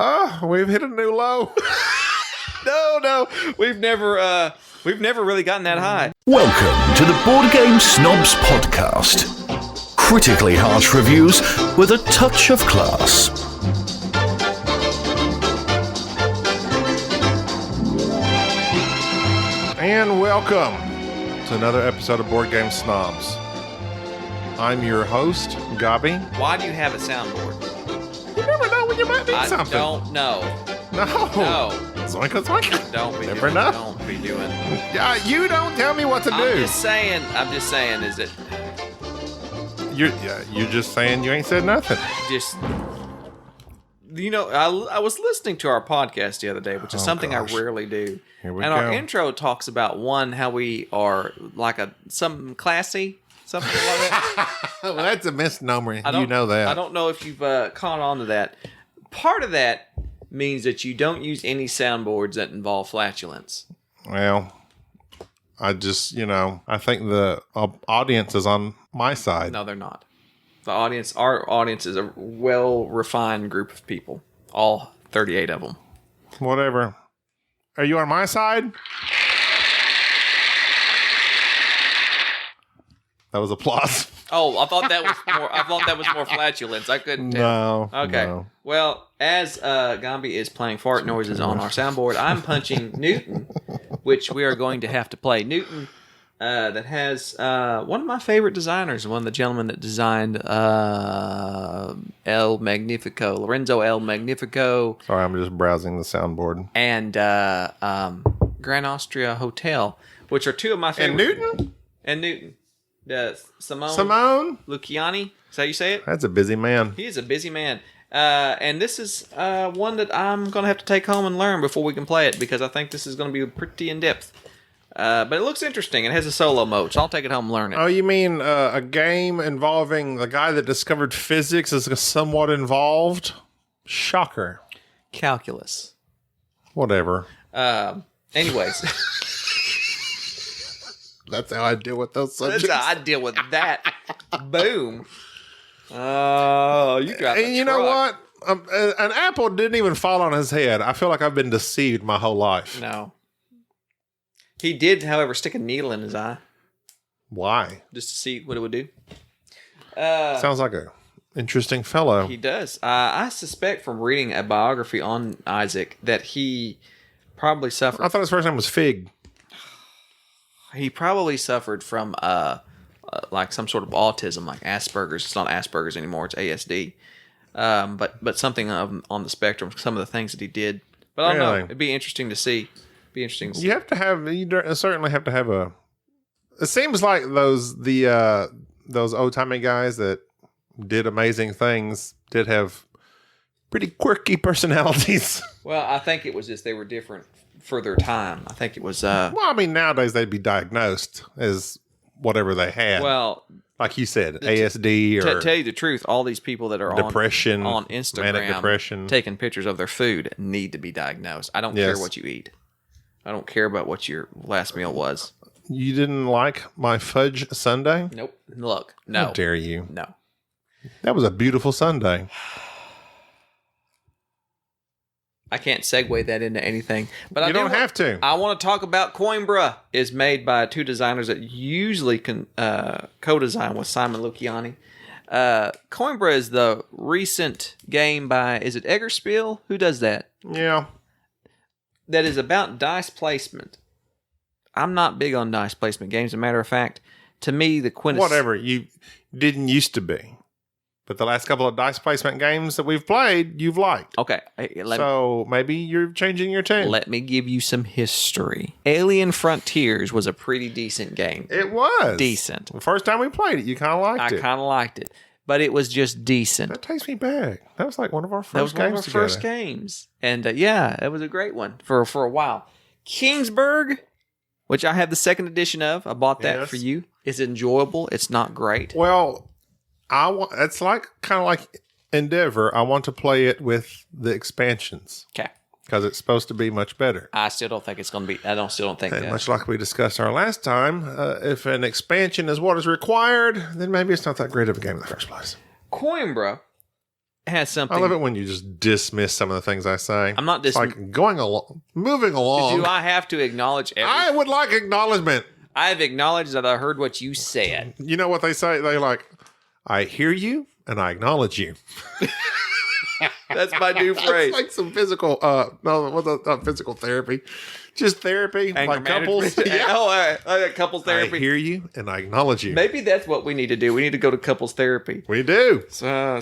Oh, we've hit a new low. No, we've never really gotten that high. Welcome to the Board Game Snobs podcast. Critically harsh reviews with a touch of class. And welcome to another episode of Board Game Snobs. I'm your host, Gabi. Why do you have a soundboard? You never know when you might need something. I don't know. No. Zoinka, zoinka. Don't be doing. Yeah, you don't tell me what to do. I'm just saying, is it You're just saying you ain't said nothing. just... You know, I was listening to our podcast the other day, which is something gosh. I rarely do. Here we and go. Our intro talks about, one, how we are like something classy, something like that. Well, that's a misnomer. You know that. I don't know if you've caught on to that. Part of that means that you don't use any soundboards that involve flatulence. Well, I just, I think the audience is on my side. No, they're not. Our audience is a well-refined group of people. All 38 of them. Whatever. Are you on my side? That was applause. Oh, I thought that was more flatulence. I couldn't tell. No. Okay. No. Well, as Gambi is playing fart noises on our soundboard, I'm punching Newton, which we are going to have to play. Newton, that has one of my favorite designers, one of the gentlemen that designed Lorenzo El Magnifico. Sorry, I'm just browsing the soundboard. And Grand Austria Hotel, which are two of my favorite. And Newton. Simone Luciani. Is that how you say it? That's a busy man. He is a busy man. And this is one that I'm going to have to take home and learn before we can play it, because I think this is going to be pretty in-depth. But it looks interesting. It has a solo mode, so I'll take it home and learn it. Oh, you mean a game involving the guy that discovered physics is somewhat involved? Shocker. Calculus. Whatever. Anyways. That's how I deal with those subjects. That's how I deal with that. Boom. Oh, you got the And you know what? An apple didn't even fall on his head. I feel like I've been deceived my whole life. No. He did, however, stick a needle in his eye. Why? Just to see what it would do. Sounds like a interesting fellow. He does. I suspect from reading a biography on Isaac that he probably suffered. I thought his first name was Fig. He probably suffered from like some sort of autism, like Asperger's. It's not Asperger's anymore; it's ASD. But something on the spectrum. Some of the things that he did. But I don't know. It'd be interesting to see. You certainly have to have a. It seems like those old timey guys that did amazing things did have pretty quirky personalities. Well, I think it was just they were different for their time. I think it was. Well, I mean, nowadays they'd be diagnosed as whatever they had. Well, like you said, ASD or to tell you the truth, all these people that are depression, on Instagram manic depression, taking pictures of their food need to be diagnosed. I don't care what you eat. I don't care about what your last meal was. You didn't like my fudge sundae? Nope. Look, no. How dare you? No. That was a beautiful sundae. I can't segue that into anything. But you don't have to. I want to talk about Coimbra. Is made by two designers that usually can co-design with Simon Luciani. Coimbra is the recent game by, is it Eggerspiel? Who does that? Yeah. That is about dice placement. I'm not big on dice placement games. As a matter of fact, to me, the quintessence... Whatever. You didn't used to be. But the last couple of dice placement games that we've played, you've liked. Okay. Maybe you're changing your tune. Let me give you some history. Alien Frontiers was a pretty decent game. It was. Decent. The first time we played it, you kind of liked it. I kind of liked it. But it was just decent. That takes me back. That was like one of our first games. That was one of our first games. And it was a great one for a while. Kingsburg, which I have the second edition of. I bought that for you. It's enjoyable. It's not great. Well... it's like kind of like Endeavor. I want to play it with the expansions. Okay. Because it's supposed to be much better. I still don't think it's going to be. Still don't think that. Much like we discussed our last time, if an expansion is what is required, then maybe it's not that great of a game in the first place. Coimbra has something. I love it when you just dismiss some of the things I say. I'm not It's like moving along. Do I have to acknowledge I would like acknowledgement. I've acknowledged that I heard what you said. You know what they say? They like, I hear you and I acknowledge you. That's my new phrase. It's like some physical, not physical therapy, just therapy, Anger like couples. management. Yeah. Oh, couples therapy. I hear you and I acknowledge you. Maybe that's what we need to do. We need to go to couples therapy. We do. So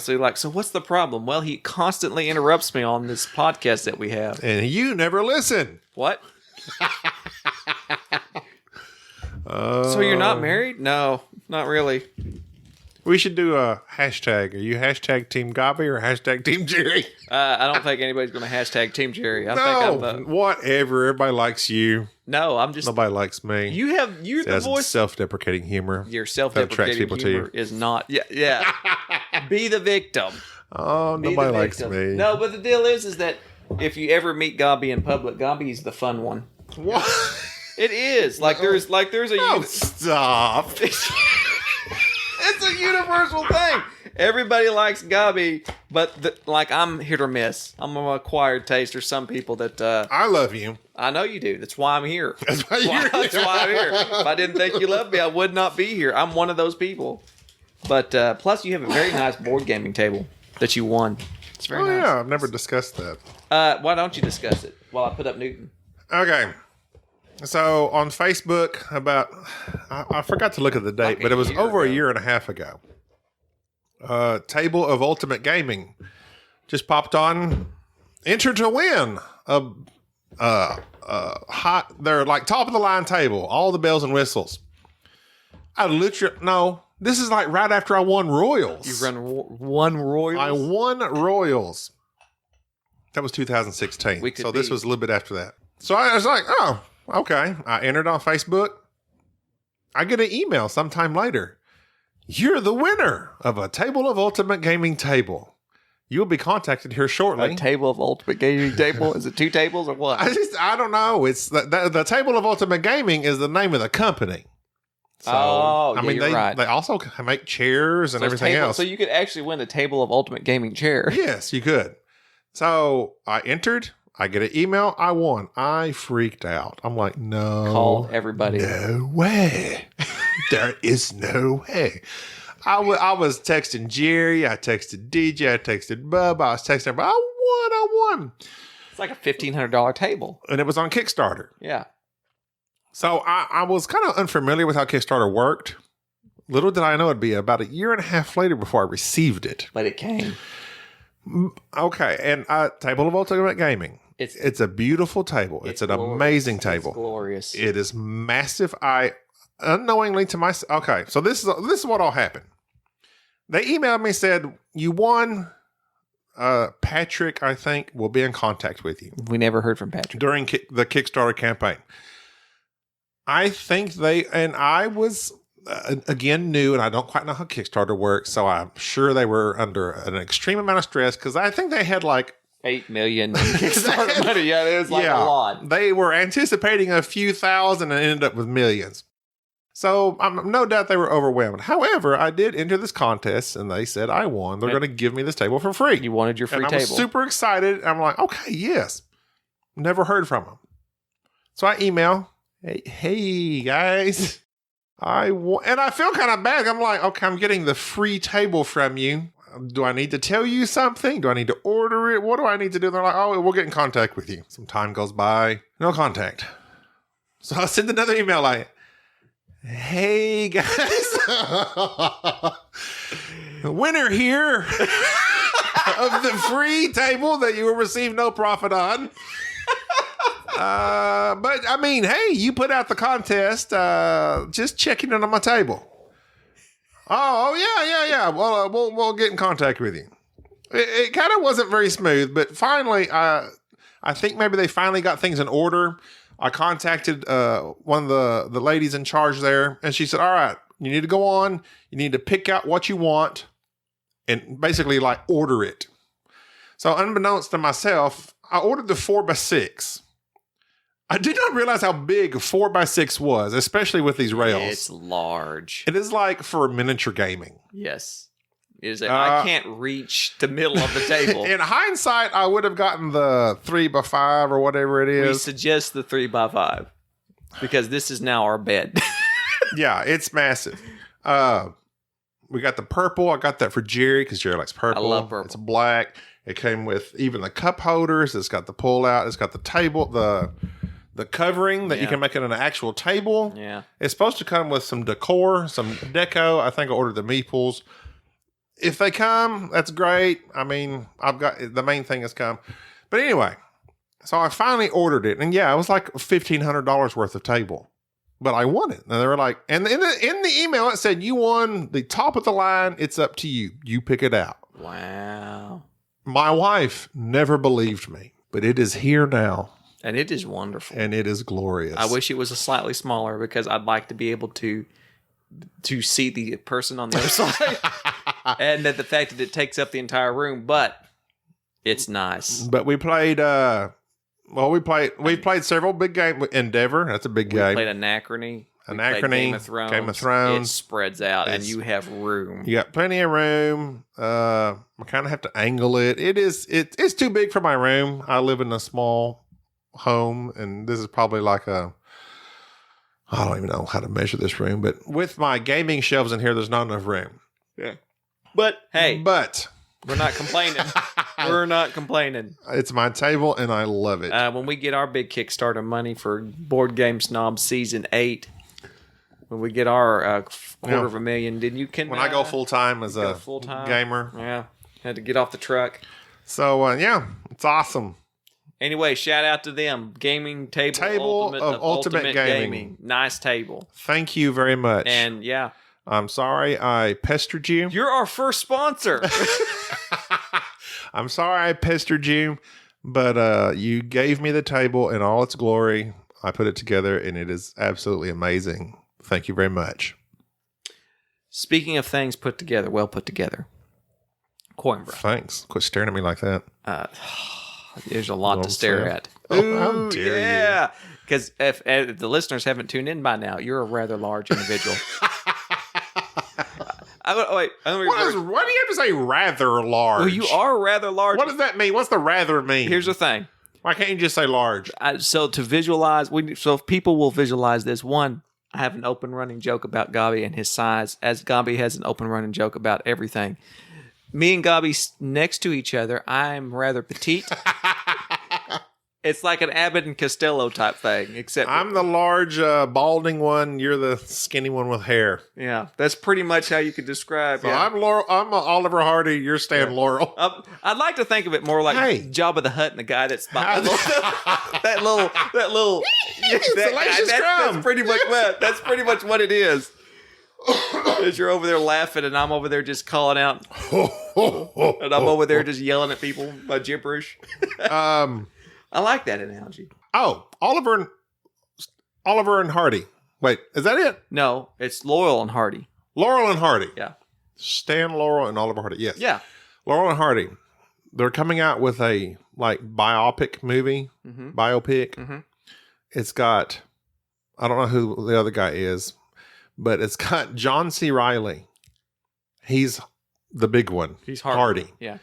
what's the problem? Well, he constantly interrupts me on this podcast that we have. And you never listen. What? So you're not married? No, not really. We should do a hashtag. Are you hashtag Team Gobby or hashtag Team Jerry? I don't think anybody's going to hashtag Team Jerry. I think I'm whatever. Everybody likes you. No, I'm just. Nobody likes me. You're the voice. Self-deprecating humor. Your self-deprecating humor is not. Yeah. Be the victim. Oh, nobody likes me. No, but the deal is that if you ever meet Gobby in public, Gobby's the fun one. What? It is there's a. Oh, stop. It's a universal thing. Everybody likes Gobby, but I'm hit or miss. I'm an acquired taste. There's some people that I love you. I know you do. That's why I'm here. That's why you're here. That's why I'm here. If I didn't think you loved me, I would not be here. I'm one of those people. But plus, you have a very nice board gaming table that you won. It's very nice. Yeah, I've never discussed that. Why don't you discuss it while I put up Newton? Okay. So on Facebook, I forgot to look at the date, but it was over a year and a half ago. Table of Ultimate Gaming just popped on. Enter to win they're like top of the line table, all the bells and whistles. This is like right after I won Royals. You won Royals? I won Royals. That was 2016. This was a little bit after that. So I was like, oh, okay. I entered on Facebook. I get an email sometime later. You're the winner of a Table of Ultimate Gaming table. You will be contacted here shortly. A Table of Ultimate Gaming table? Is it 2 tables or what? I don't know. It's the Table of Ultimate Gaming is the name of the company. So, you're right. They also make chairs and everything else. So you could actually win the Table of Ultimate Gaming chair. Yes, you could. So I entered. I get an email. I won. I freaked out. I'm like, no. Called everybody. No way. There is no way. I was texting Jerry. I texted DJ. I texted Bub. I was texting everybody. I won. It's like a $1,500 table. And it was on Kickstarter. Yeah. So I was kind of unfamiliar with how Kickstarter worked. Little did I know it'd be about a year and a half later before I received it. But it came. Okay. And Table of Ultimate Gaming. It's a beautiful table. It's an amazing table. It's glorious. It is massive. I unknowingly to myself. Okay. So this is what all happened. They emailed me, said, you won. Patrick, I think, will be in contact with you. We never heard from Patrick. During the Kickstarter campaign. I think I was, again, new, and I don't quite know how Kickstarter works, so I'm sure they were under an extreme amount of stress, because I think they had like 8 million Kickstarter money. Yeah, it was a lot. They were anticipating a few thousand and ended up with millions. So I'm no doubt they were overwhelmed. However, I did enter this contest and they said I won. They're going to give me this table for free. You wanted your free table. I was super excited. I'm like, okay, yes. Never heard from them. So I email, hey guys, I won. And I feel kind of bad. I'm like, okay, I'm getting the free table from you. Do I need to tell you something? Do I need to order it? What do I need to do? They're like, oh, we'll get in contact with you. Some time goes by. No contact. So I send another email like, hey guys, winner here of the free table that you will receive no profit on. But I mean, hey, you put out the contest, just checking in on my table. Oh yeah. Well, we'll get in contact with you. It kind of wasn't very smooth, but finally, I think maybe they finally got things in order. I contacted one of the ladies in charge there, and she said, all right, you need to go on. You need to pick out what you want and basically like order it. So unbeknownst to myself, I ordered the 4x6. I did not realize how big a 4x6 was, especially with these rails. It's large. It is like for miniature gaming. Yes. Is that I can't reach the middle of the table. In hindsight, I would have gotten the 3x5 or whatever it We is. suggest the 3x5 because this is now our bed. Yeah, it's massive. We got the purple. I got that for Jerry because Jerry likes purple. I love purple. It's black. It came with even the cup holders. It's got the pull out. It's got the table, the covering that you can make it an actual table. Yeah. It's supposed to come with some decor, some deco. I think I ordered the meeples. If they come, that's great. I mean, I've got the main thing has come. But anyway, so I finally ordered it. And yeah, it was like $1,500 worth of table. But I won it. And they were like, and in the email, it said, you won the top of the line. It's up to you. You pick it out. Wow. My wife never believed me, but it is here now. And it is wonderful. And it is glorious. I wish it was a slightly smaller because I'd like to be able to see the person on the other side. And that the fact that it takes up the entire room, but it's nice. But we played, we've played several big games. Endeavor, that's a big game. We played Anachrony. Game of Thrones. It spreads out and you have room. You got plenty of room. I kind of have to angle it. It's too big for my room. I live in a small home, and this is probably like I don't even know how to measure this room, but with my gaming shelves in here, there's not enough room. Yeah. But hey, we're not complaining. We're not complaining. It's my table, and I love it. When we get our big Kickstarter money for Board Game Snobs Season 8, when we get our $250,000, then you can... When I go full-time as a gamer. Yeah. Had to get off the truck. So, yeah, it's awesome. Anyway, shout out to them. Gaming table of Ultimate Gaming. Nice table. Thank you very much. And, yeah. I'm sorry I pestered you. You're our first sponsor. I'm sorry I pestered you, but you gave me the table in all its glory. I put it together, and it is absolutely amazing. Thank you very much. Speaking of things put together, well put together, Coimbra. Thanks. Quit staring at me like that. There's a lot to stare at. Oh, how dare you. Because if the listeners haven't tuned in by now, you're a rather large individual. Why do you have to say rather large? Well, you are rather large. What does that mean? What's the rather mean? Here's the thing. Why can't you just say large? So to visualize, so if people will visualize this, one, I have an open running joke about Gabi and his size, as Gabi has an open running joke about everything. Me and Gabi next to each other, I'm rather petite. It's like an Abbott and Costello type thing, except I'm the large balding one. You're the skinny one with hair. Yeah, that's pretty much how you could describe. So yeah. I'm Laurel. I'm Oliver Hardy. You're Stan Laurel. I'd like to think of it more like Jabba the Hutt and the guy that's that little. That's pretty much what. That's pretty much what it is. As you're over there laughing and I'm over there just calling out, and I'm over there just yelling at people by gibberish. I like that analogy. Oh, Oliver and Hardy. Wait, is that it? No, it's Laurel and Hardy. Laurel and Hardy. Yeah. Stan Laurel and Oliver Hardy. Yes. Yeah. Laurel and Hardy. They're coming out with a biopic movie. Mm-hmm. Biopic. Mm-hmm. It's got, I don't know who the other guy is, but it's got John C. Reilly. He's the big one. He's Hardy. Yeah.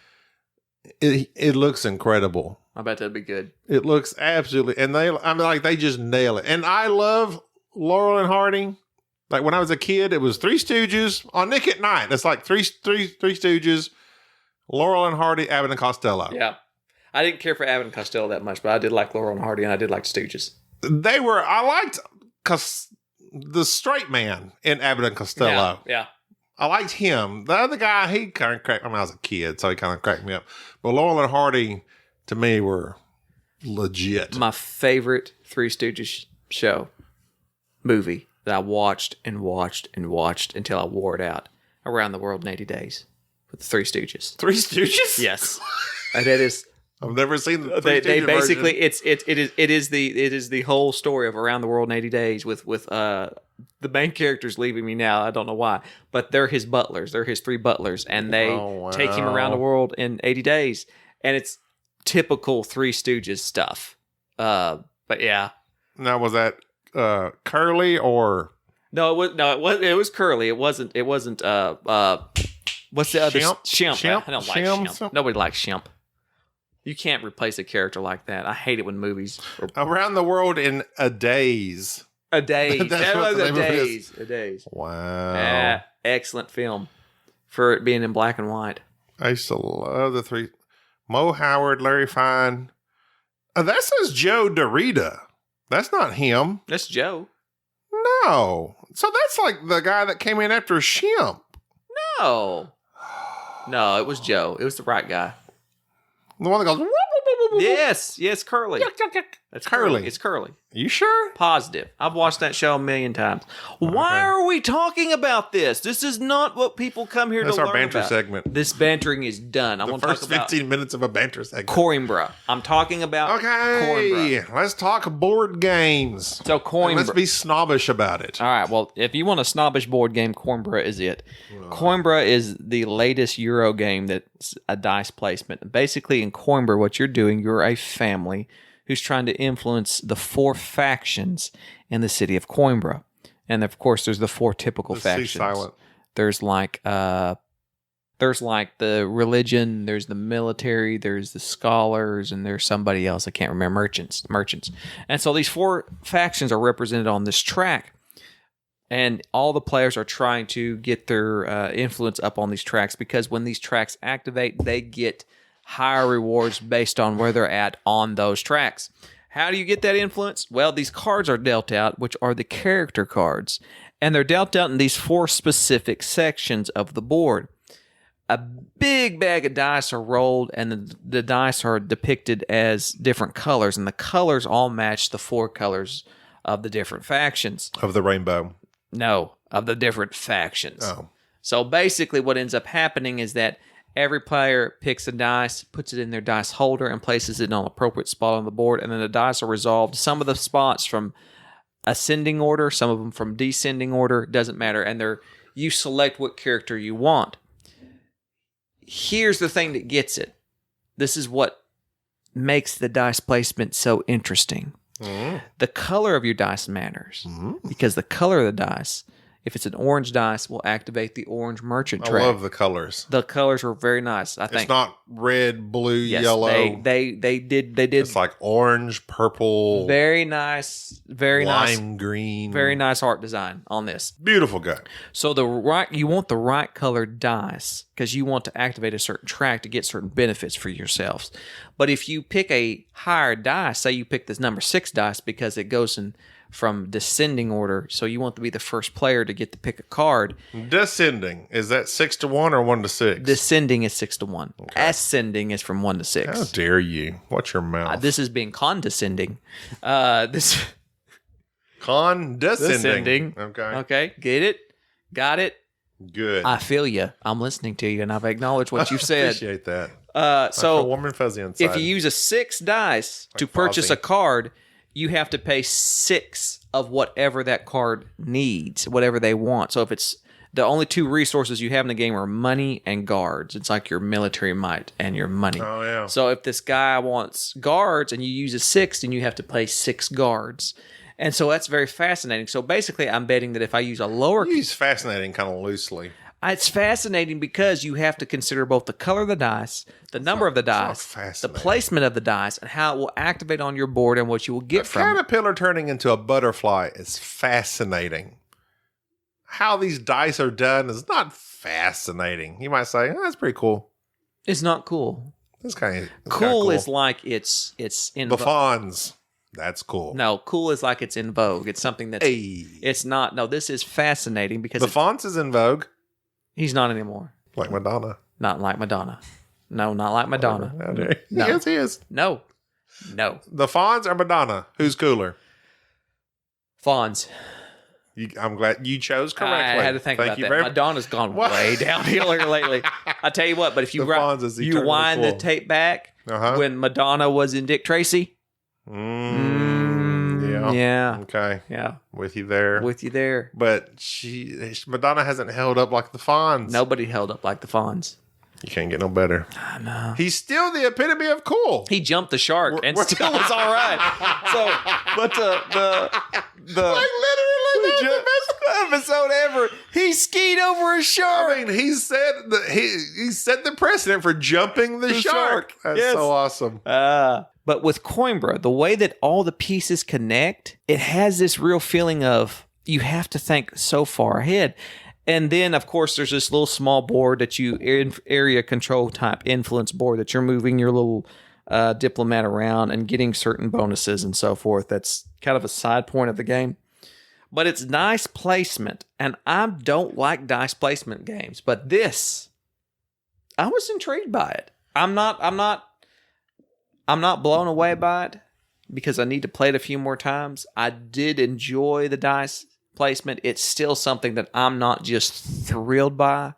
It looks incredible. I bet that'd be good. It looks absolutely, and they just nail it. And I love Laurel and Hardy. Like when I was a kid, it was Three Stooges on Nick at Night. It's like Three Stooges, Laurel and Hardy, Abbott and Costello. Yeah, I didn't care for Abbott and Costello that much, but I did like Laurel and Hardy, and I did like Stooges. I liked the straight man in Abbott and Costello. Yeah. I liked him. The other guy, he kind of cracked. I mean, I was a kid, so he kind of cracked me up. But Laurel and Hardy, to me, were legit. My favorite Three Stooges movie that I watched and watched and watched until I wore it out. Around the World in 80 Days with the Three Stooges. Three Stooges? Yes. And that is. I've never seen the They basically it is the whole story of Around the World in 80 Days with the main character's leaving me now. I don't know why, but they're his butlers. They're his three butlers, and they take him around the world in 80 days, and it's typical Three Stooges stuff. But yeah. Now was that Curly or it was Curly. It wasn't What's the other? Shemp? Shemp. I don't like Shemp? Shemp. Nobody likes Shemp. You can't replace a character like that. I hate it when movies. Around the World in a Days. A Days. That's what the name of it is. A Days. Wow. Excellent film for it being in black and white. I used to love the three. Mo Howard, Larry Fine. That says Joe Dorita. That's not him. That's Joe. No. So that's like the guy that came in after Shemp. No. No, it was Joe. It was the right guy. The one that goes, whoop, whoop, whoop, whoop, Yes, Curly. yuck, yuck, yuck. That's Curly. It's Curly. You sure? Positive. I've watched that show a million times. Why are we talking about this? This is not what people come here That's to our learn banter about. segment. This bantering is done. I The want to talk first about 15 minutes of a banter segment. Coimbra. I'm talking about Okay. Coimbra. Let's talk board games. So And Coimbra. let's be snobbish about it. All right. Well, if you want a snobbish board game, Coimbra is it. Coimbra is the latest Euro game that's a dice placement. Basically, in Coimbra, what you're doing, you're a family who's trying to influence the 4 factions in the city of Coimbra. And of course, there's the 4 typical factions. Silent. There's like the religion, there's the military, there's the scholars, and there's somebody else I can't remember. Merchants. And so these 4 factions are represented on this track. And all the players are trying to get their influence up on these tracks, because when these tracks activate, they get higher rewards based on where they're at on those tracks. How do you get that influence? Well, these cards are dealt out, which are the character cards. And they're dealt out in these 4 specific sections of the board. A big bag of dice are rolled, and the dice are depicted as different colors. And the colors all match the 4 colors of the different factions. Of the rainbow. No, of the different factions. Oh. So basically what ends up happening is that every player picks a dice, puts it in their dice holder, and places it on an appropriate spot on the board, and then the dice are resolved. Some of the spots from ascending order, some of them from descending order, doesn't matter, and you select what character you want. Here's the thing that gets it. This is what makes the dice placement so interesting. The color of your dice matters, because the color of the dice, if it's an orange dice, will activate the orange merchant track. I love the colors. The colors were very nice. I think It's not red, blue, yes, yellow. They did. It's like orange, purple, very nice, lime green. very nice art design on this. Beautiful guy. So you want the right colored dice, because you want to activate a certain track to get certain benefits for yourselves. But if you pick a higher dice, say you pick this number 6 dice because it goes in from descending order, so you want to be the first player to get to pick a card. Descending, is that 6 to 1 or 1 to 6? Descending is 6 to 1. Okay. Ascending is from 1 to 6. How dare you? Watch your mouth. This is being condescending. This Condescending. descending. Okay. Okay. Get it? Got it? Good. I feel you. I'm listening to you, and I've acknowledged what you've said. Appreciate that. So I feel warm and fuzzy inside. if you use a 6 dice to purchase a card, you have to pay 6 of whatever that card needs, whatever they want. So if it's the only 2 resources you have in the game are money and guards. It's like your military might and your money. Oh, yeah. So if this guy wants guards and you use a 6, then you have to pay 6 guards. And so that's very fascinating. So basically, I'm betting that if I use a lower... You use fascinating kind of loosely. It's fascinating because you have to consider both the color of the dice, the number of the dice, the placement of the dice, and how it will activate on your board and what you will get from it. Caterpillar turning into a butterfly is fascinating. How these dice are done is not fascinating. You might say, that's pretty cool. It's not cool. It's kind of cool. Is like it's in the fawns. That's cool. No, cool is like it's in vogue. It's something that's it's not. No, this is fascinating because the fonts is in vogue. He's not anymore. Like Madonna. Not like Madonna. No, not like Madonna. No. Yes, he is. No. The Fonz or Madonna? Who's cooler? Fonz. I'm glad you chose correctly. I had to think about that. Madonna's gone way downhill here lately. I tell you what, but if you wind the tape back when Madonna was in Dick Tracy. Yeah. Okay. Yeah. With you there. But Madonna hasn't held up like the Fonz. Nobody held up like the Fonz. You can't get no better. I know. He's still the epitome of cool. He jumped the shark and still was all right. So, but the like literally, episode ever. He skied over a shark. I mean, he set the precedent for jumping the shark. That's so awesome. But with Coimbra, the way that all the pieces connect, it has this real feeling of you have to think so far ahead. And then, of course, there's this little small board that area control type influence board that you're moving your little diplomat around and getting certain bonuses and so forth. That's kind of a side point of the game. But it's dice placement, and I don't like dice placement games. But this, I was intrigued by it. I'm not blown away by it because I need to play it a few more times. I did enjoy the dice placement. It's still something that I'm not just thrilled by,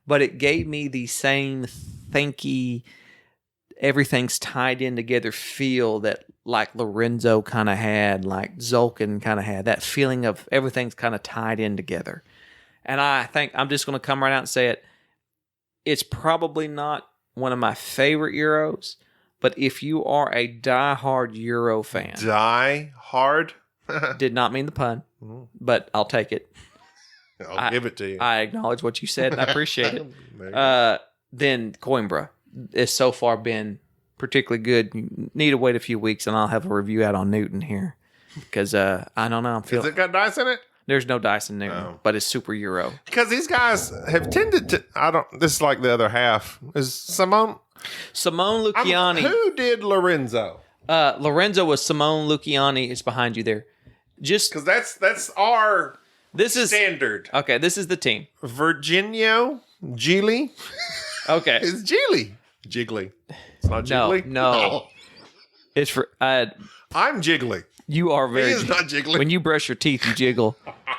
but it gave me the same thinky, everything's tied in together feel that like Lorenzo kind of had, like Zolkin kind of had, that feeling of everything's kind of tied in together. And I think I'm just going to come right out and say it. It's probably not one of my favorite Euros, but if you are a die-hard Euro fan. Die-hard? Did not mean the pun, but I'll take it. I'll give it to you. I acknowledge what you said, and I appreciate it. Then Coimbra has so far been particularly good. You need to wait a few weeks, and I'll have a review out on Newton here. Because, I don't know. Has it got dice in it? There's no dice in Newton, but it's super Euro. Because these guys have tended to... This is like the other half. Is Simone Luciani. Who did Lorenzo? Lorenzo was Simone Luciani. Is behind you there. Just because that's our standard. Okay, this is the team. Virginio Gigli. Okay, it's Gigli. Jiggly. It's not Jiggly. No. It's for. I'm Jiggly. You are very. He is not Jiggly. When you brush your teeth, you jiggle.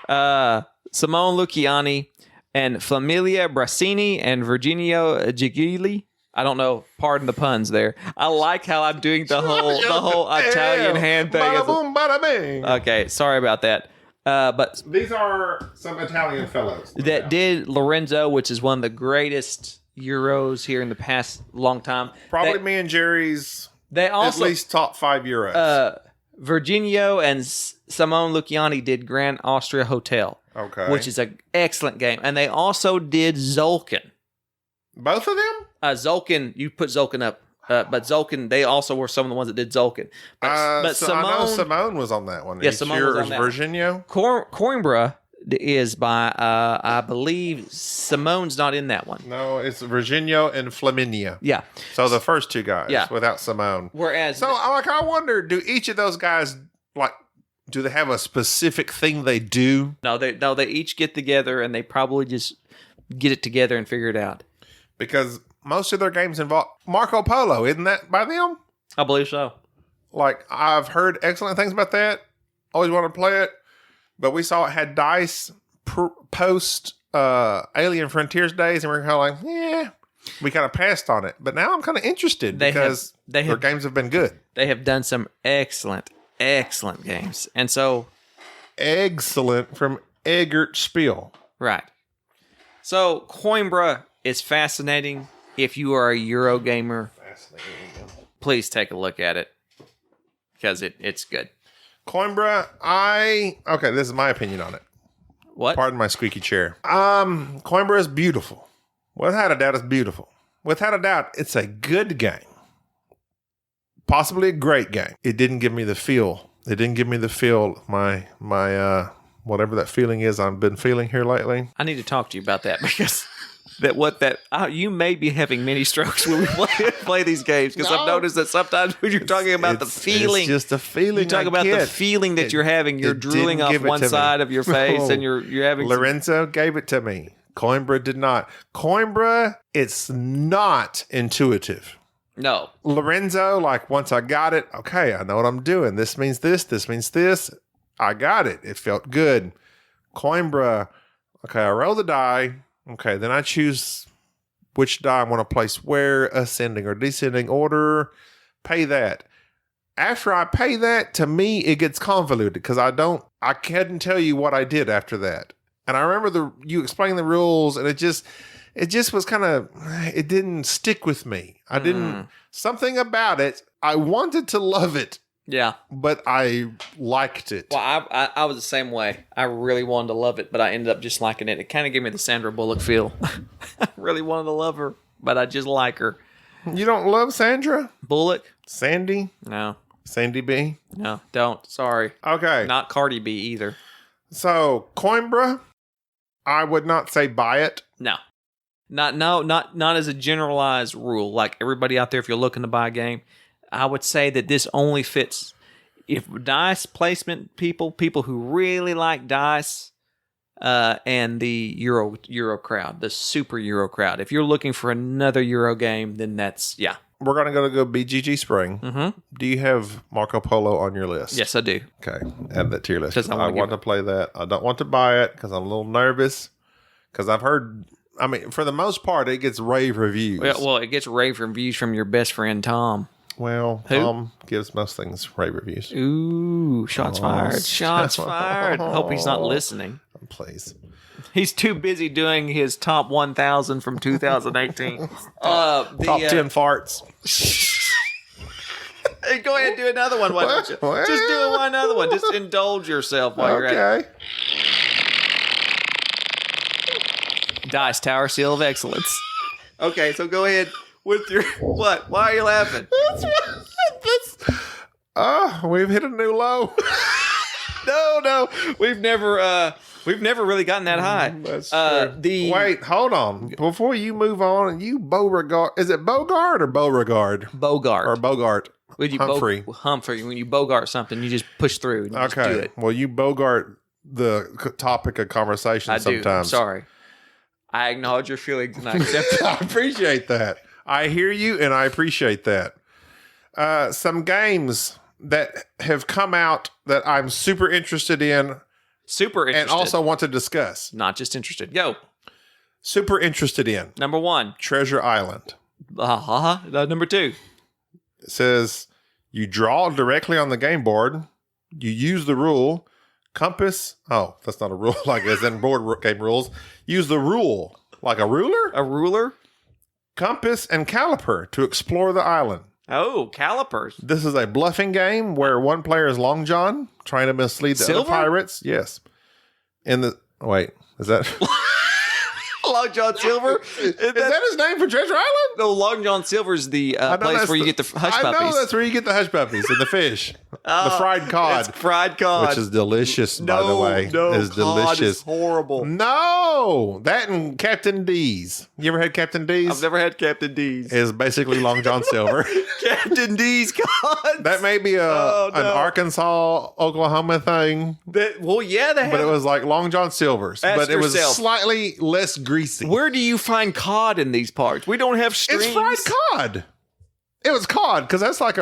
Simone Luciani and Flamilia Brassini and Virginio Gigli. I don't know. Pardon the puns there. I like how I'm doing the whole Italian hand thing. Bada boom, bada bing. Okay, sorry about that. But these are some Italian fellows that did Lorenzo, which is one of the greatest Euros here in the past long time. Probably me and Jerry's. They also at least top 5 Euros. Virginio and Simone Luciani did Grand Austria Hotel, which is an excellent game, and they also did Zolkin. Both of them? Zolkin, you put Zolkin up, but Zolkin, they also were some of the ones that did Zolkin. But Simone, I know Simone was on that one. Yeah, Simone was on that. Virginio? Coimbra is by, I believe, Simone's not in that one. No, it's Virginio and Flaminia. Yeah. So the first two guys without Simone. Whereas, so I wonder, do each of those guys do they have a specific thing they do? No, they each get together and they probably just get it together and figure it out. Because most of their games involve Marco Polo, isn't that by them? I believe so. Like, I've heard excellent things about that. Always wanted to play it. But we saw it had dice post Alien Frontiers days, and we were kind of like, we kind of passed on it. But now I'm kind of interested because their games have been good. They have done some excellent games. And so... Excellent from Eggert Spiel. Right. So, Coimbra is fascinating. If you are a Euro gamer, please take a look at it because it's good. Coimbra, this is my opinion on it. What? Pardon my squeaky chair. Coimbra is beautiful. Without a doubt, it's beautiful. Without a doubt, it's a good game. Possibly a great game. It didn't give me the feel. It didn't give me the feel, my whatever that feeling is I've been feeling here lately. I need to talk to you about that because you may be having mini strokes when we play these games because I've noticed that sometimes when you're talking about the feeling, it's just a feeling. You talk about the feeling that you're having. You're drooling off one side of your face, and you're having. Lorenzo gave it to me. Coimbra did not. Coimbra, it's not intuitive. No. Lorenzo, like once I got it, okay, I know what I'm doing. This means this. This means this. I got it. It felt good. Coimbra, okay, I roll the die. Okay, then I choose which die I want to place where, ascending or descending order, pay that. After I pay that, to me, it gets convoluted because I couldn't tell you what I did after that. And I remember you explaining the rules and it just was kind of, it didn't stick with me. Something about it, I wanted to love it. Yeah. but I liked it. Well, I was the same way. I really wanted to love it, but I ended up just liking it. It kind of gave me the Sandra Bullock feel. I really wanted to love her, but I just like her. You don't love Sandra? Bullock? Sandy? No. Sandy B? No, don't. Sorry. Okay. Not Cardi B either. So, Coimbra, I would not say buy it. No. Not as a generalized rule. Like everybody out there, if you're looking to buy a game, I would say that this only fits if dice placement people who really like dice, and the Euro crowd, the super Euro crowd. If you're looking for another Euro game, then that's We're going to go BGG Spring. Mm-hmm. Do you have Marco Polo on your list? Yes, I do. Okay, add that to your list. 'Cause I want to play that. I don't want to buy it because I'm a little nervous. Because I've heard, I mean, for the most part, it gets rave reviews. Well, it gets rave reviews from your best friend Tom. Well, Who? Tom gives most things rave reviews. Ooh, shots fired! Shots fired! Hope he's not listening. Please. He's too busy doing his top 1,000 from 2018. Top 10 farts. Hey, go ahead and do another one. Why don't you? What? Just do another one. Just indulge yourself while you're at it. Dice Tower Seal of Excellence. Okay, so go ahead with your what? Why are you laughing? We've hit a new low. No, we've never really gotten that high. That's true. Wait, hold on. Before you move on, you Beauregard. Is it Bogart or Beauregard? Bogart. Or Bogart. When you Humphrey. Humphrey. When you Bogart something, you just push through. And you just do Okay. it. Well, you Bogart the topic of conversation I do. sometimes. Sorry. I acknowledge your feelings and I accept it. I appreciate that. I hear you and I appreciate that. Some games that have come out that I'm super interested in Super interested. and also want to discuss. Not just interested. Go. Super interested in Number 1. Treasure Island. Number 2. It says you draw directly on the game board. You use the rule. Compass. Oh, that's not a rule like as in board game rules. Use the rule like a ruler. A ruler? Compass and caliper to explore the island. Oh, calipers. This is a bluffing game where one player is Long John trying to mislead the Silver? other pirates. Yes. Wait, is that Long John Silver? is that his name for Treasure Island? No, Long John Silver's the place where you get the hush puppies. I know that's where you get the hush puppies and the fish. The fried cod. It's fried cod. Which is delicious, by the way. No, is cod delicious. is horrible. No, that and Captain D's. You ever had Captain D's? I've never had Captain D's. Is basically Long John Silver. Captain D's cod. That may be an Arkansas, Oklahoma thing. They have. But it was like Long John Silver's. Ask but it was yourself. slightly less greasy. Where do you find cod in these parts? We don't have streams. It's fried cod. It was cod because that's like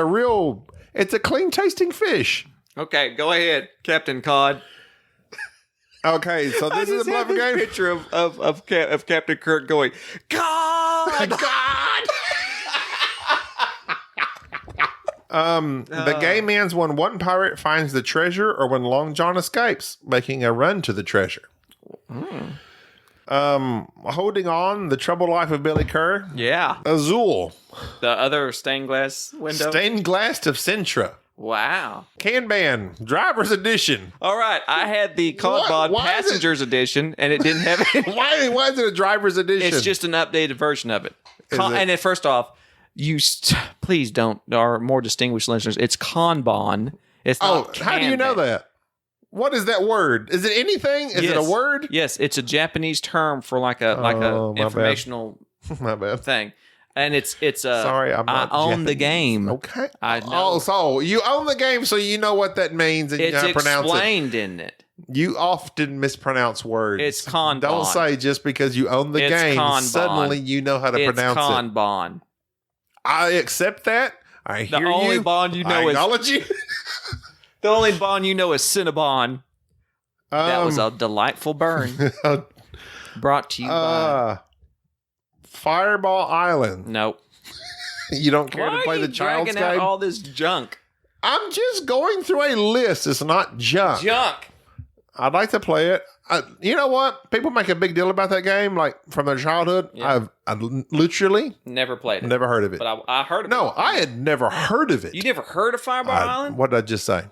it's a clean tasting fish. Okay, go ahead, Captain Cod. Okay, so this is a bluffing game. Picture of Captain Kirk going, God. The game ends when one pirate finds the treasure or when Long John escapes, making a run to the treasure. Holding on, The Troubled Life of Billy Kerr. Yeah. Azul. The other stained glass window. Stained Glass of Sintra. Wow. Kanban, Driver's Edition. All right, I had the Kanban Why is Passengers Edition, and it didn't have it. Why is it a Driver's Edition? It's just an updated version of it. Is it? And then first off, please don't, our more distinguished listeners, it's Kanban. It's not how do you know Kanban. that? What is that word? Is it anything? Is it a word? Yes, it's a Japanese term for like a my informational My bad. thing. And it's Sorry, I'm not I own the Japanese. game. Okay. I know. Oh, so you own the game, so you know what that means and you It's know how to pronounce it. explained in it. You often mispronounce words. It's Kanban. Don't say just because you own the It's game, Kanban. suddenly you know how to pronounce it. Kanban. I accept that. I hear The only you. bond you I know is acknowledge you. the only bond you know is Cinnabon. That was a delightful burn. Brought to you by Fireball Island. Nope. You don't care Why to play are you the child's dragging out game? all this junk? I'm just going through a list. It's not junk. Junk. I'd like to play it. You know what? People make a big deal about that game, like from their childhood. Yeah. I've literally Never played it. never heard of it. But I heard of it. No, I had never heard of it. You never heard of Fireball Island? What did I just say?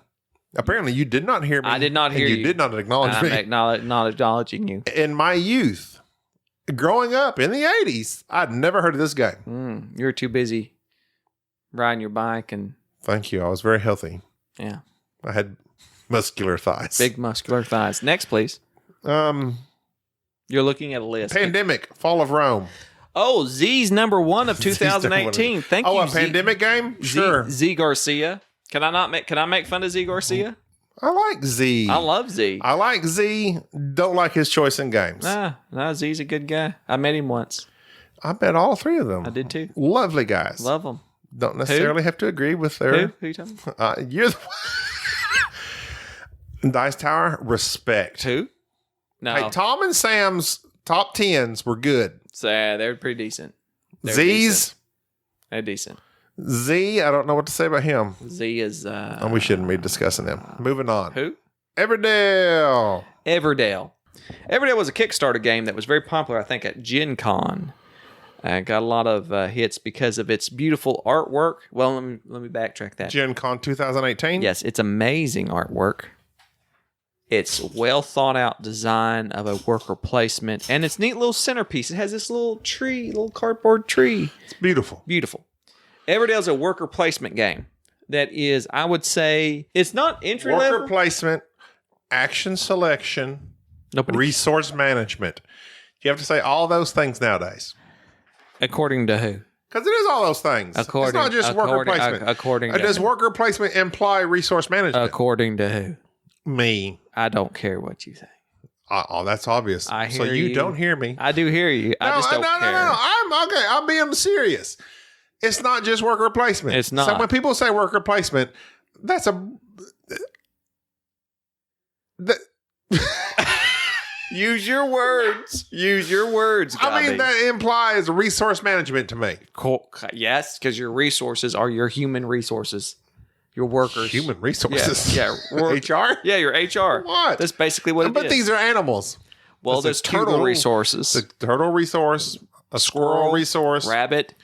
Apparently, you did not hear me. I did not hear you. You did not acknowledge I'm me. not acknowledging you. In my youth, growing up in the 80s, I'd never heard of this game. You were too busy riding your bike and... Thank you. I was very healthy. Yeah. I had muscular thighs. Big muscular thighs. Next, please. You're looking at a list. Pandemic, Fall of Rome. Oh, Z's number 1 of 2018. Thank you. Oh, a pandemic game? Sure. Z Garcia. Can I make fun of Z Garcia? I like Z. I love Z. I like Z. Don't like his choice in games. Nah, Z's a good guy. I met him once. I bet all three of them. I did too. Lovely guys. Love them. Don't necessarily have to agree with their. Who you talking about? You're the Dice Tower. Respect. Who? No. Hey, Tom and Sam's top 10s were good. So, they're pretty decent. Z's. They're decent. Z, I don't know what to say about him. Z is... And we shouldn't be discussing them. Moving on. Who? Everdell. Everdell. Everdell was a Kickstarter game that was very popular, I think, at Gen Con. Got a lot of hits because of its beautiful artwork. Well, let me backtrack that. Gen Con 2018? Yes, it's amazing artwork. It's well thought out design of a worker placement, and it's neat little centerpiece. It has this little tree, little cardboard tree. It's beautiful. Beautiful. Everdell's a worker placement game that is, I would say, it's not entry Worker level. placement, action selection, resource management. You have to say all those things nowadays. According to who? Because it is all those things. It's not just worker placement. Does worker placement imply resource management? According to who? Me. I don't care what you say. Oh, that's obvious. I hear so you don't hear me. I do hear you. I just don't care. No. I'm okay. I'm being serious. It's not just worker placement. It's not. So when people say worker placement, that's a... Use your words. Use your words, Gabby. I mean, that implies resource management to me. Cool. Yes, because your resources are your human resources. Your workers. Human resources? Yeah. HR? Yeah, your HR. What? That's basically what it is. But these are animals. Well, there's turtle resources. The turtle resource, a squirrel resource. Rabbit.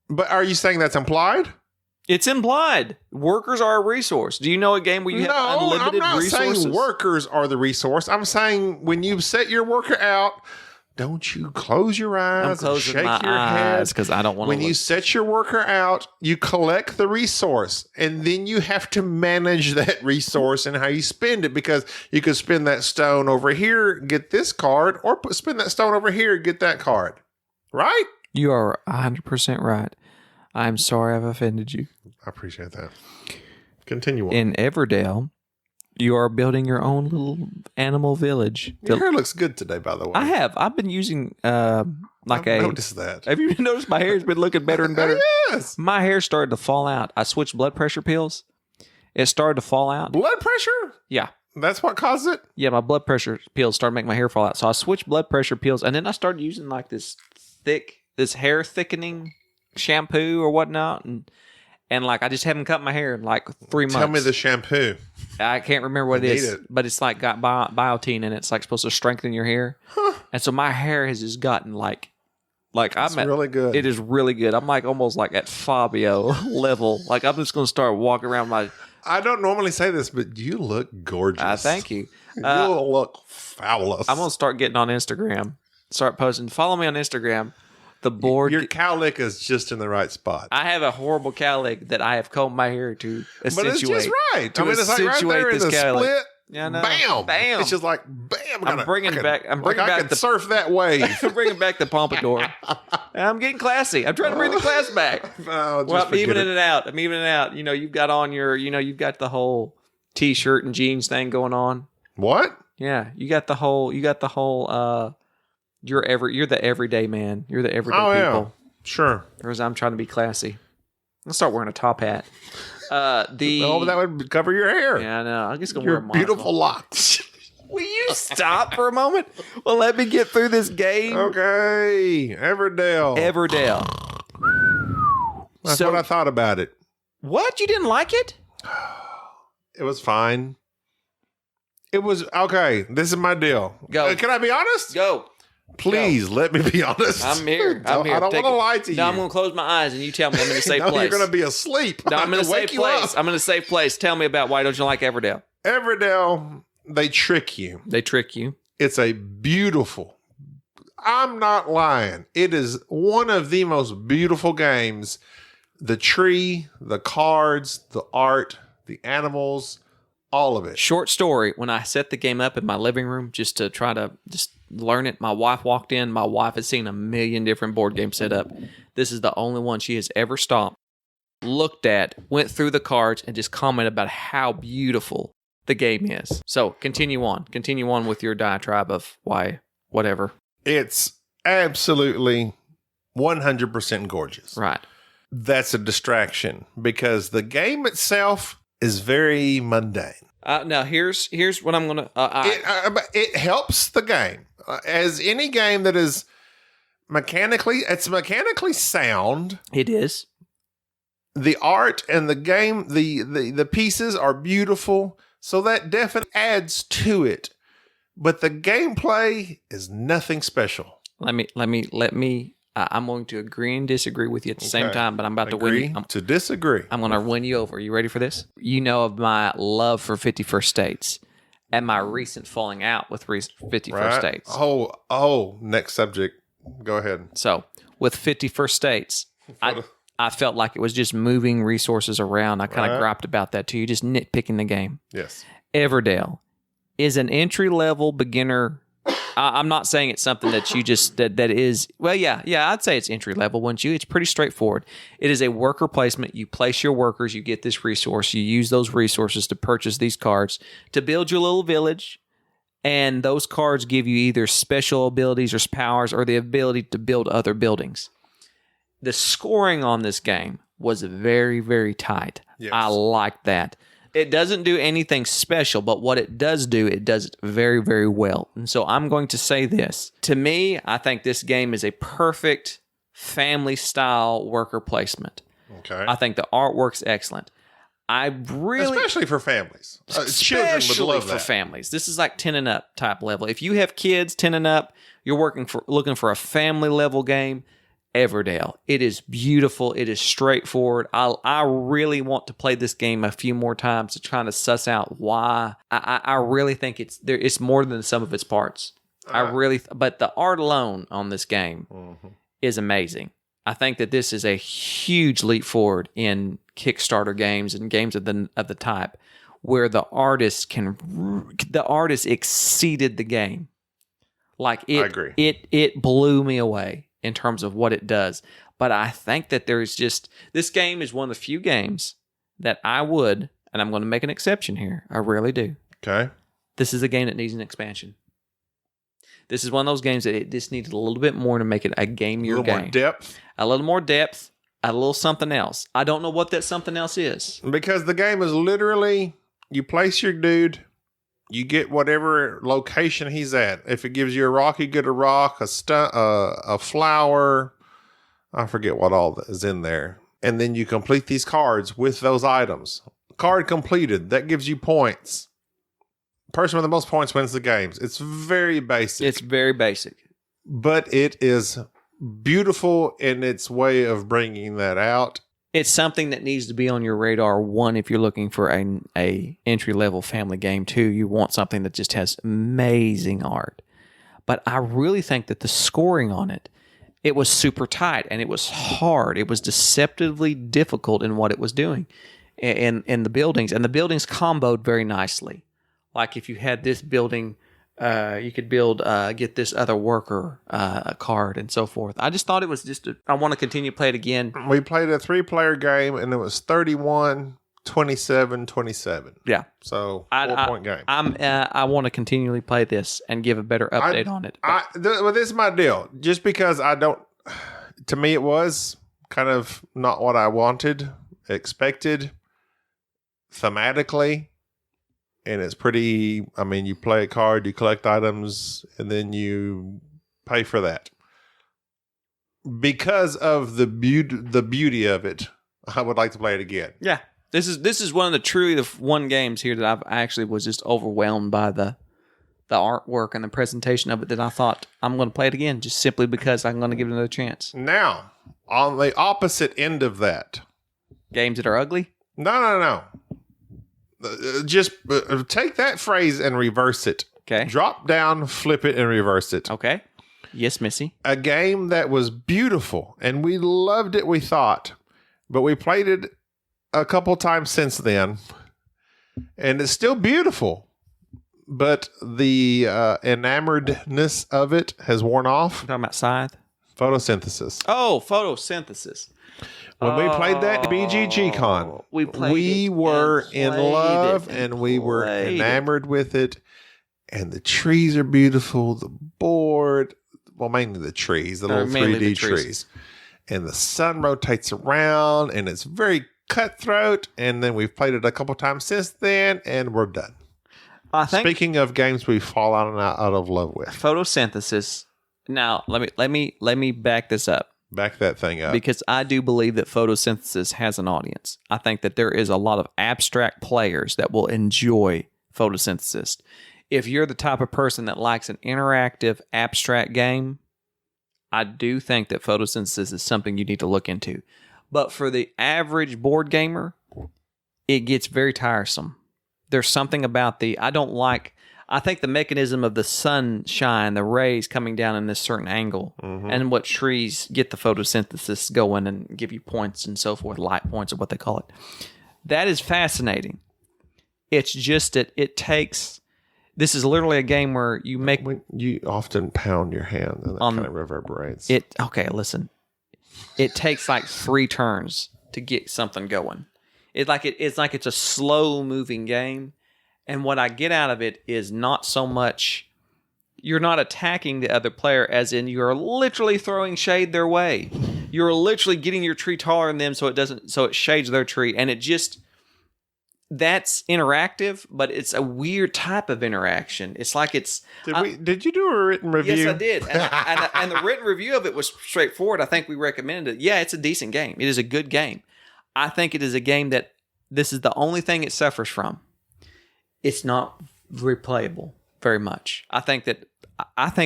But are you saying that's implied? It's implied. Workers are a resource. Do you know a game where you have unlimited resources? I'm not saying workers are the resource. I'm saying when you set your worker out, don't you close your eyes and shake your head. Because I don't want to. When you set your worker out, you collect the resource, and then you have to manage that resource and how you spend it, because you could spend that stone over here, get this card, or spend that stone over here, get that card. Right? You are 100% right. I'm sorry I've offended you. I appreciate that. Continue on. In Everdell, you are building your own little animal village. Your hair looks good today, by the way. I've been using I've noticed that. Have you noticed my hair's been looking better and better? Yes. My hair started to fall out. I switched blood pressure pills. It started to fall out. Blood pressure? Yeah. That's what caused it? Yeah, my blood pressure pills started making my hair fall out. So I switched blood pressure pills, and then I started using like this hair thickening shampoo or whatnot, and like I just haven't cut my hair in like 3 months. Tell me the shampoo. I can't remember what it is, but it's like got biotin in it. It's like supposed to strengthen your hair, and so my hair has just gotten like I'm really good. It is really good. I'm like almost like at Fabio level. Like I'm just gonna start walking around my. I don't normally say this, but you look gorgeous. Thank you. You look fabulous. I'm gonna start getting on Instagram. Start posting. Follow me on Instagram. Your cowlick is just in the right spot. I have a horrible cowlick that I have combed my hair to accentuate. But it's just right. I mean, it's like right there in the split. Yeah, no. Bam. It's just like, bam. I'm bringing back I can surf that wave. I'm bringing back the pompadour. I'm getting classy. I'm trying to bring the class back. I'm evening it out. You know, you've got on you've got the whole t-shirt and jeans thing going on. What? Yeah, you got the whole you're the everyday man. You're the everyday people. Yeah. Sure. Whereas I'm trying to be classy. I'll start wearing a top hat. But that would cover your hair. Yeah, I know. I'm just gonna your wear a monocle. beautiful locks. Will you stop for a moment? Well, let me get through this game. Okay, Everdell. That's what I thought about it. What? You didn't like it? It was fine. It was okay. This is my deal. Go. Can I be honest? Go. Please let me be honest. I'm here. I'm here. I don't want to lie to you. No, I'm going to close my eyes and you tell me I'm in a safe No, place. you're going to be asleep. No, I'm in a safe place. Up. I'm in a safe place. Tell me about why don't you like Everdell? Everdell, they trick you. They trick you. It's a beautiful, I'm not lying. It is one of the most beautiful games. The tree, the cards, the art, the animals, all of it. Short story, when I set the game up in my living room just to try to just learn it, my wife walked in. My wife has seen a million different board games set up. This is the only one she has ever stopped, looked at, went through the cards, and just commented about how beautiful the game is. So continue on. Continue on with your diatribe of why, whatever. It's absolutely 100% gorgeous. Right. That's a distraction because the game itself is very mundane. Now, here's what I'm going to... It helps the game. As any game that is it's mechanically sound. It is. The art and the game, the pieces are beautiful. So that definitely adds to it. But the gameplay is nothing special. I'm going to agree and disagree with you at the same time, but I'm about to win you. To disagree. I'm going to win you over. You ready for this? You know of my love for 51st States and my recent falling out with 51st States. Oh, next subject. Go ahead. So, with 51st States, I felt like it was just moving resources around. I kind of griped about that too. Just nitpicking the game. Yes. Everdell is an entry-level beginner. I'm not saying it's something that you just that is. Well, yeah, I'd say it's entry level, wouldn't you? It's pretty straightforward. It is a worker placement. You place your workers. You get this resource. You use those resources to purchase these cards to build your little village, and those cards give you either special abilities or powers or the ability to build other buildings. The scoring on this game was very, very tight. Yes. I like that. It doesn't do anything special, but what it does do, it does it very, very well. And so I'm going to say this. To me, I think this game is a perfect family-style worker placement. Okay. I think the artwork's excellent. Especially for families. Children would love that. For families. This is like 10 and up type level. If you have kids 10 and up, you're looking for a family level game, Everdell. It is beautiful. It is straightforward. I really want to play this game a few more times to try to suss out why. I really think it's more than the sum of its parts. But the art alone on this game is amazing. I think that this is a huge leap forward in Kickstarter games and games of the type where the artist exceeded the game. Like I agree. It blew me away in terms of what it does. But I think that this game is one of the few games that and I'm going to make an exception here. I really do. Okay. This is a game that needs an expansion. This is one of those games that it just needed a little bit more to make it a game your game. A little more depth, a little something else. I don't know what that something else is. Because the game is literally, you place your dude, you get whatever location he's at. If it gives you a rock, you get a rock, a flower. I forget what all is in there. And then you complete these cards with those items. Card completed. That gives you points. Person with the most points wins the games. It's very basic. But it is beautiful in its way of bringing that out. It's something that needs to be on your radar. One, if you're looking for a entry-level family game. Two, you want something that just has amazing art. But I really think that the scoring on it was super tight, and it was hard. It was deceptively difficult in what it was doing in the buildings. And the buildings comboed very nicely. Like if you had this building, you could get this other worker a card and so forth. I just thought it was I want to continue to play it again. We played a 3-player game and it was 31, 27, 27. Yeah. So 4-point game. I want to continually play this and give a better update on it. Well, this is my deal. Just because to me it was kind of not what I expected thematically. And it's pretty, you play a card, you collect items, and then you pay for that. Because of the beauty of it, I would like to play it again. Yeah. This is one of the truly the one games here that I've actually was just overwhelmed by the artwork and the presentation of it that I thought I'm going to play it again just simply because I'm going to give it another chance. Now, on the opposite end of that. Games that are ugly? No. Just take that phrase and reverse it. Okay. Drop down, flip it, and reverse it. Okay. Yes, Missy. A game that was beautiful, and we loved it, we thought. But we played it a couple times since then, and it's still beautiful. But the enamoredness of it has worn off. You're talking about Scythe? Photosynthesis. Oh, photosynthesis. When we played that at BGG Con, we were in love and we were enamored with it. And the trees are beautiful. The board, well, mainly the trees, the little 3D trees. And the sun rotates around and it's very cutthroat. And then we've played it a couple times since then and we're done. Speaking of games we've fallen out of love with. Photosynthesis. Now, let me back this up. Back that thing up. Because I do believe that photosynthesis has an audience. I think that there is a lot of abstract players that will enjoy photosynthesis. If you're the type of person that likes an interactive, abstract game, I do think that photosynthesis is something you need to look into. But for the average board gamer, it gets very tiresome. There's something about I think the mechanism of the sunshine, the rays coming down in this certain angle, and what trees get the photosynthesis going and give you points and so forth, light points or what they call it. That is fascinating. It's just that it takes... This is literally a game where you make... You often pound your hand and that kind of reverberates. Okay, listen. It takes like 3 turns to get something going. It's like it's a slow-moving game. And what I get out of it is not so much... You're not attacking the other player as in you're literally throwing shade their way. You're literally getting your tree taller than them so it shades their tree. And it just... That's interactive, but it's a weird type of interaction. It's like it's... Did you do a written review? Yes, I did. And the written review of it was straightforward. I think we recommended it. Yeah, it's a decent game. It is a good game. I think it is a game that this is the only thing it suffers from. It's not replayable very much. I think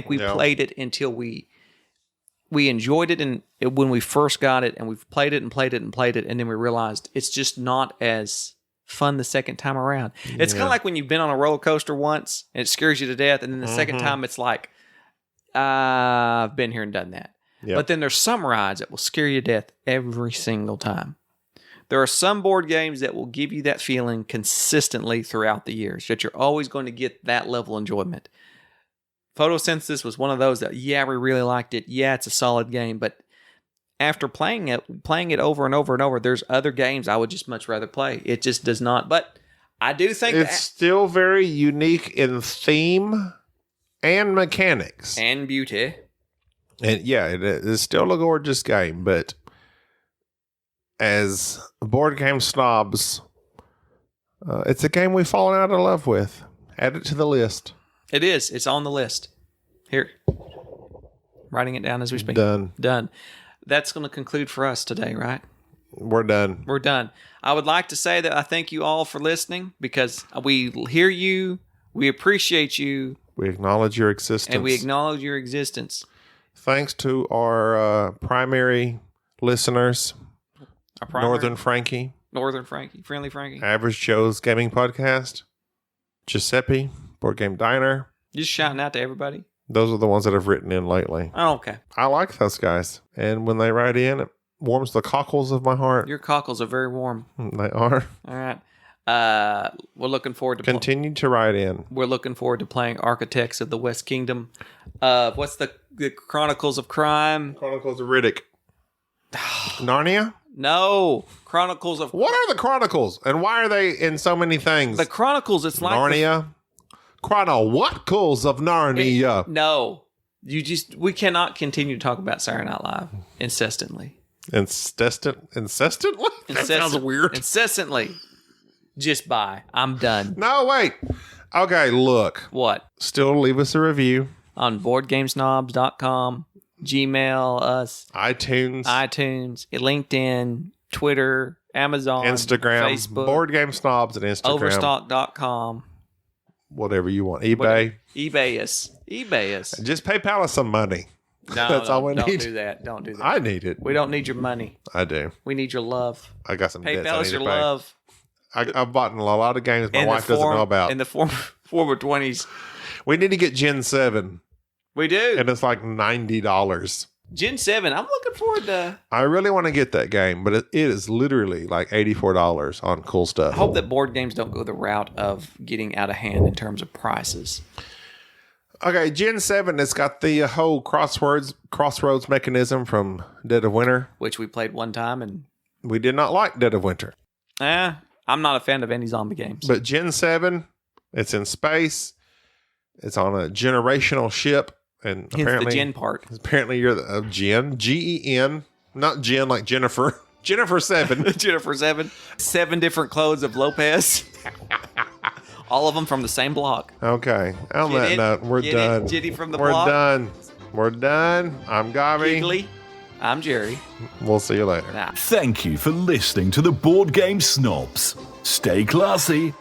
we played it until we enjoyed it and when we first got it, and we've played it and played it and played it, and then we realized it's just not as fun the second time around. It's kind of like when you've been on a roller coaster once and it scares you to death, and then the second time it's like, I've been here and done that. Yep. But then there's some rides that will scare you to death every single time. There are some board games that will give you that feeling consistently throughout the years, that you're always going to get that level of enjoyment. Photosynthesis was one of those that, we really liked it. Yeah, it's a solid game, but after playing it over and over and over, there's other games I would just much rather play. It just does not. But I do think it's still very unique in theme and mechanics. And beauty. And yeah, it is still a gorgeous game, but as board game snobs, it's a game we've fallen out of love with. Add it to the list. It is. It's on the list. Here. Writing it down as we speak. Done. That's going to conclude for us today, right? We're done. We're done. I would like to say that I thank you all for listening because we hear you. We appreciate you. We acknowledge your existence. And we acknowledge your existence. Thanks to our primary listeners, Northern Frankie, Friendly Frankie, Average Joe's Gaming Podcast, Giuseppe, Board Game Diner. Just shouting out to everybody. Those are the ones that have written in lately. Oh, okay. I like those guys. And when they write in, it warms the cockles of my heart. Your cockles are very warm. They are. All right. We're looking forward to... Continue to write in. We're looking forward to playing Architects of the West Kingdom. What's the Chronicles of Crime? Chronicles of Riddick. Narnia? No. Chronicles of... What are the Chronicles? And why are they in so many things? The Chronicles, it's like... Narnia? Chronicles of Narnia. No. We cannot continue to talk about Saturday Night Live incessantly. Incessantly? That sounds weird. Incessantly. Just bye. I'm done. No, wait. Okay, look. What? Still leave us a review. On boardgamesnobs.com, Gmail us. iTunes, LinkedIn, Twitter, Amazon, Instagram, Facebook, Board Game Snobs at Instagram. Overstock.com. Whatever you want. eBay. eBay us. Just PayPal us some money. No, That's all we don't need. do that. Don't do that. I need it. We don't need your money. I do. We need your love. I got some debts I PayPal need us to your pay. love. I've bought in a lot of games my wife doesn't know about. In the form of 20s. We need to get Gen 7. We do. And it's like $90. Gen 7. I'm looking forward to. I really want to get that game, but it is literally like $84 on cool stuff. I hope that board games don't go the route of getting out of hand in terms of prices. Okay, Gen 7, it's got the whole crossroads mechanism from Dead of Winter. Which we played one time, and We did not like Dead of Winter. I'm not a fan of any zombie games. But Gen 7, it's in space. It's on a generational ship. And Hence apparently, the Gen part. Apparently, you're the Gen, Gen, not Jen like Jennifer. Jennifer 7. Jennifer 7. 7 different clothes of Lopez. All of them from the same block. Okay. On that note, we're done. Jitty from the We're block. done. We're done. I'm Gabi. Giggly. I'm Jerry. We'll see you later. Nah. Thank you for listening to the Board Game Snobs. Stay classy